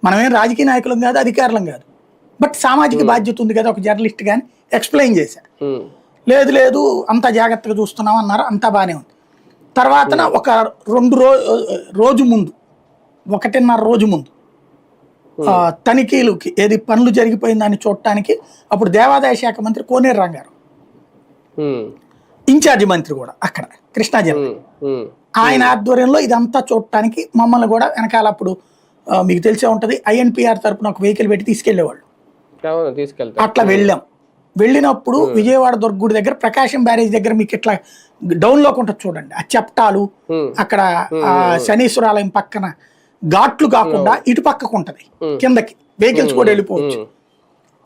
మనమేం రాజకీయ నాయకులం కాదు, అధికారులం కాదు, బట్ సామాజిక బాధ్యత ఉంది కదా ఒక జర్నలిస్ట్ కానీ ఎక్స్ప్లెయిన్ చేశా. లేదు లేదు అంతా జాగ్రత్తగా చూస్తున్నాం అన్నారు, అంతా బాగానే ఉంది. తర్వాతన ఒక 2 రోజు ముందు 1.5 రోజు ముందు తనిఖీలుకి ఏది పనులు జరిగిపోయిందని చూడటానికి అప్పుడు దేవాదాయ శాఖ మంత్రి కోనేరు రంగారావు ఇన్ఛార్జి మంత్రి కూడా అక్కడ కృష్ణా జిల్లా, ఆయన ఆధ్వర్యంలో ఇదంతా చూడటానికి మమ్మల్ని కూడా వెనకాల అప్పుడు మీకు తెలిసే ఉంటది INPR తరపున ఒక వెహికల్ పెట్టి తీసుకెళ్లేవాళ్ళు. అట్లా వెళ్ళినప్పుడు విజయవాడ దుర్గుడి దగ్గర ప్రకాశం బ్యారేజ్ దగ్గర మీకు ఇట్లా డౌన్ లోకి ఉంటుంది చూడండి, ఆ చెప్టాలు అక్కడ శనీశ్వరాలయం పక్కన ఘాట్లు కాకుండా ఇటు పక్కకు ఉంటది, కిందకి వెహికల్స్ కూడా వెళ్ళిపోవచ్చు.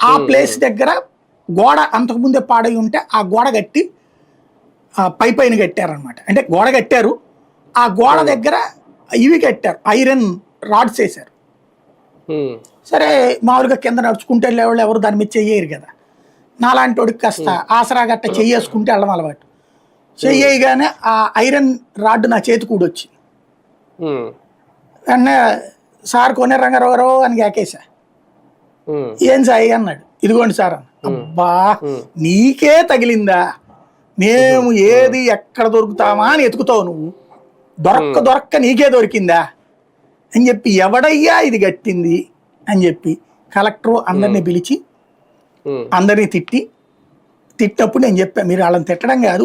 ఆ ప్లేస్ దగ్గర గోడ అంతకుముందే పాడై ఉంటే ఆ గోడ కట్టి పైన కట్టారనమాట. అంటే గోడ కట్టారు, ఆ గోడ దగ్గర ఇవి కట్టారు, ఐరన్ రాడ్స్ వేశారు. సరే మామూలుగా కింద నడుచుకుంటే వెళ్ళేవాళ్ళు ఎవరు దాని మీద చెయ్యరు కదా, నాలాంటి వాడికి కాస్త ఆసరా గట్ట చెయ్యేసుకుంటే వెళ్ళడం అలవాటు. చెయ్యగానే ఆ ఐరన్ రాడ్ నా చేతి కూడా వచ్చింది. వెంటనే సార్ కోనేరు రంగారావు అని కేకేసా. ఏం సాయి అన్నాడు. ఇదిగోండి సార్ అన్న. అబ్బా నీకే తగిలిందా, మేము ఏది ఎక్కడ దొరుకుతామా అని ఎతుకుతావు నువ్వు, దొరక్క నీకే దొరికిందా అని చెప్పి, ఎవడయ్యా ఇది కట్టింది అని చెప్పి కలెక్టర్ అందరినీ పిలిచి అందరినీ తిట్టినప్పుడు నేను చెప్పాను, మీరు వాళ్ళని తిట్టడం కాదు